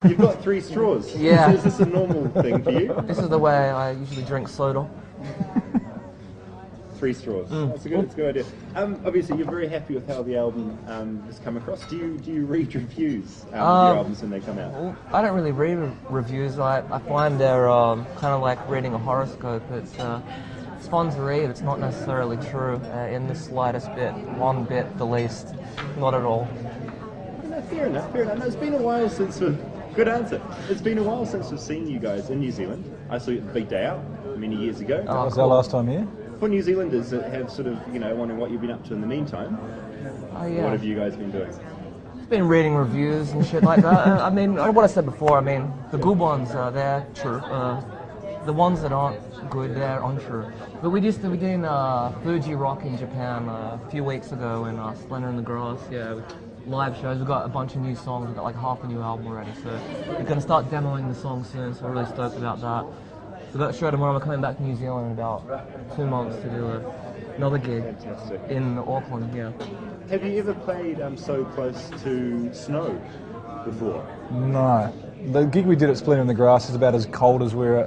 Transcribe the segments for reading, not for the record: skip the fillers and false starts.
You've got 3 straws. Yeah. Is this a normal thing for you? This is the way I usually drink soda. 3 straws. That's a good idea. Obviously, you're very happy with how the album has come across. Do you read reviews of your albums when they come out? Well, I don't really read reviews. I find they're kind of like reading a horoscope. It's fun to read. It's not necessarily true in the slightest bit, one bit the least. Not at all. No, fair enough. No, it's been a while since good answer. It's been a while since we've seen you guys in New Zealand. I saw you at the Big Day Out many years ago. That was our last time here. For New Zealanders that have sort of, wondering what you've been up to in the meantime, Yeah. what have you guys been doing? Been reading reviews and shit like that. I mean, what I said before. I mean, the good ones, they're true. The ones that aren't good, they're untrue. But we used to be doing Fuji Rock in Japan a few weeks ago in Splendor in the Grass. Yeah, live shows. We've got a bunch of new songs. We've got like half a new album already. So we're gonna start demoing the songs soon. So we're really stoked about that. We've got a show tomorrow. We're coming back to New Zealand in about 2 months to do another gig in Auckland. Yeah. Have you ever played so close to snow before? No. The gig we did at Splendor in the Grass is about as cold as we're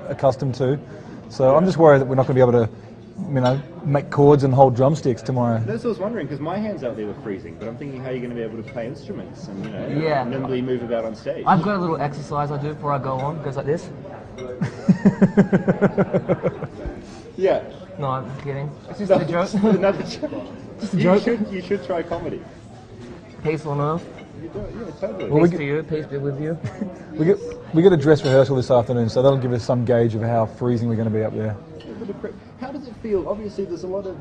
accustomed to. So I'm just worried that we're not going to be able to, make chords and hold drumsticks tomorrow. That's what I was wondering, because my hands out there were freezing, but I'm thinking how you're going to be able to play instruments and, nimbly move about on stage. I've got a little exercise I do before I go on. It goes like this. Yeah. No, I'm kidding. It's just a joke. Another joke. Just a joke. You should try comedy. Peace on earth. You do it, yeah, totally. Well, Peace to you. Peace be with you. We get a dress rehearsal this afternoon, so that'll give us some gauge of how freezing we're going to be up there. How does it feel? Obviously, there's a lot of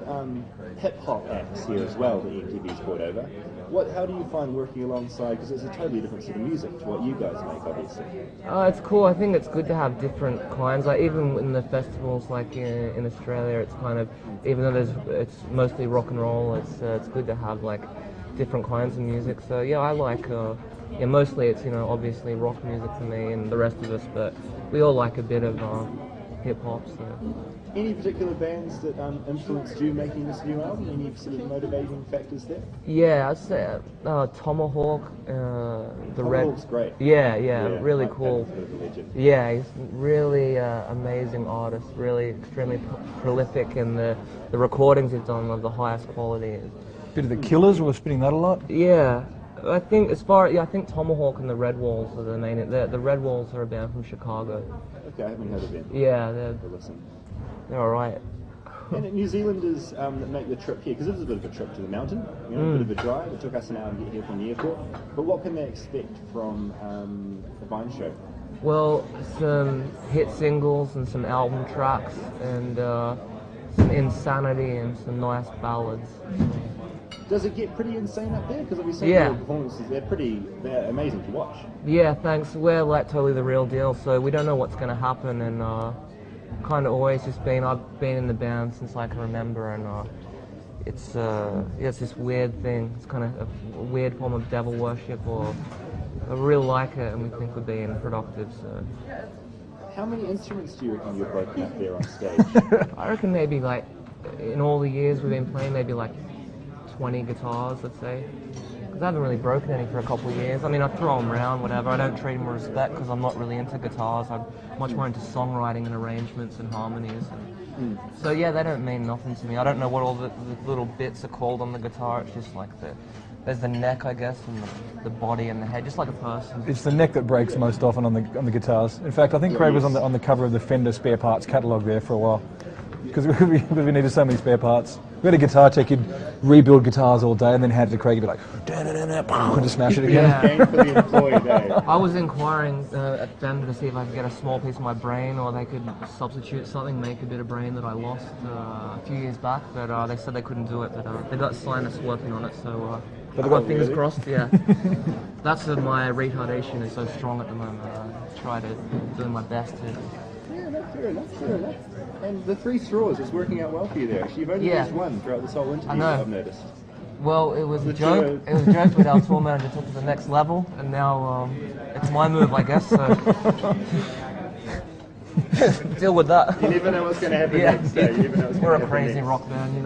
hip-hop acts here as well that EMTV's brought over. How do you find working alongside, because it's a totally different sort of music to what you guys make, obviously? It's cool. I think it's good to have different kinds. Like even in the festivals, like in Australia, it's kind of, even though it's mostly rock and roll, it's good to have like different kinds of music. So yeah, I like. Mostly it's obviously rock music for me and the rest of us, but we all like a bit of hip hop. So. Any particular bands that influenced you making this new album? Any sort of motivating factors there? Yeah, I'd say Tomahawk, Tomahawk's great. Yeah, really Mike cool. Patton's a bit of a legend. Yeah, he's really amazing artist, really extremely prolific, and the recordings he's done are the highest quality. Bit of the Killers, we're spinning that a lot. Yeah, I think I think Tomahawk and the Red Walls are the main. The Red Walls are a band from Chicago. Okay, I haven't heard of them. Yeah, they're alright. And New Zealanders that make the trip here, because this is a bit of a trip to the mountain, a bit of a drive. It took us an hour to get here from the airport. But what can they expect from the Vine show? Well, some hit singles and some album tracks and some insanity and some nice ballads. Does it get pretty insane up there? Because obviously some of the performances, they're amazing to watch. Yeah, thanks. We're like totally the real deal, so we don't know what's going to happen, and kind of always just I've been in the band since I can remember, and it's this weird thing. It's kind of a weird form of devil worship, or I really like it, and we think we're being productive. So. How many instruments do you reckon you've broken up there on stage? I reckon maybe like in all the years we've been playing, maybe like 20 guitars, let's say. Because I haven't really broken any for a couple of years. I mean, I throw them around, whatever. I don't treat them with respect because I'm not really into guitars. I'm much more into songwriting and arrangements and harmonies. So yeah, they don't mean nothing to me. I don't know what all the little bits are called on the guitar. It's just like there's the neck, I guess, and the body and the head, just like a person. It's the neck that breaks most often on the guitars. In fact, I think Craig was on the cover of the Fender spare parts catalogue there for a while. Because we needed so many spare parts. We had a guitar tech, he'd rebuild guitars all day and then hand it to Craig, he'd be like, and just smash it again. Yeah. I was inquiring at Fender to see if I could get a small piece of my brain, or they could substitute something, make a bit of brain that I lost a few years back, but they said they couldn't do it, but they got scientists working on it, so I've got fingers crossed, yeah. That's my retardation is so strong at the moment. I try to do my best to... Yeah, that's fair enough. And the 3 straws is working out well for you there. Actually, you've only used one throughout this whole interview, I've noticed. Well, it was a joke. It was a joke, but our tour manager took it to the next level, and now it's my move, I guess. So deal with that. You never know what's going to happen next day. We're a crazy rock band,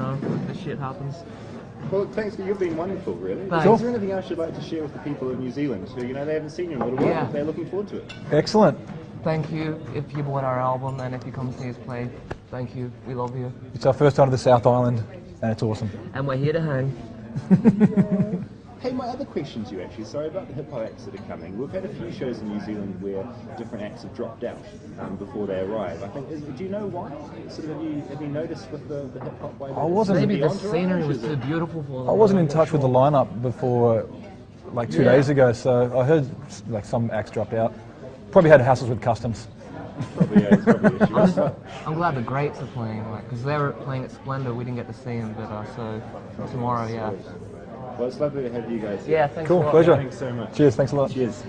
the shit happens. Well, thanks. You've been wonderful, really. Thanks. Is there anything else you'd like to share with the people of New Zealand who, they haven't seen you in a little while, Yeah. but they're looking forward to it? Excellent. Thank you if you bought our album and if you come see us play. Thank you. We love you. It's our first time to the South Island, and it's awesome. And we're here to hang. Hey, my other question to you actually, sorry about the hip hop acts that are coming. We've had a few shows in New Zealand where different acts have dropped out before they arrive. I think, do you know why? Sort of, have you noticed with the hip hop way? I wasn't- Maybe the entourage, scenery was is too it? beautiful for them. I wasn't in touch with the lineup before, like 2 Yeah. days ago, so I heard like some acts dropped out. Probably had hassles with customs. Probably, yeah, it's probably an issue. I'm glad the Greats are playing, because they were playing at Splendor. We didn't get to see them, but so tomorrow, yeah. Well, it's lovely to have you guys here. Yeah, thanks a Cool, lot. pleasure. Thanks so much. Cheers, thanks a lot. Cheers.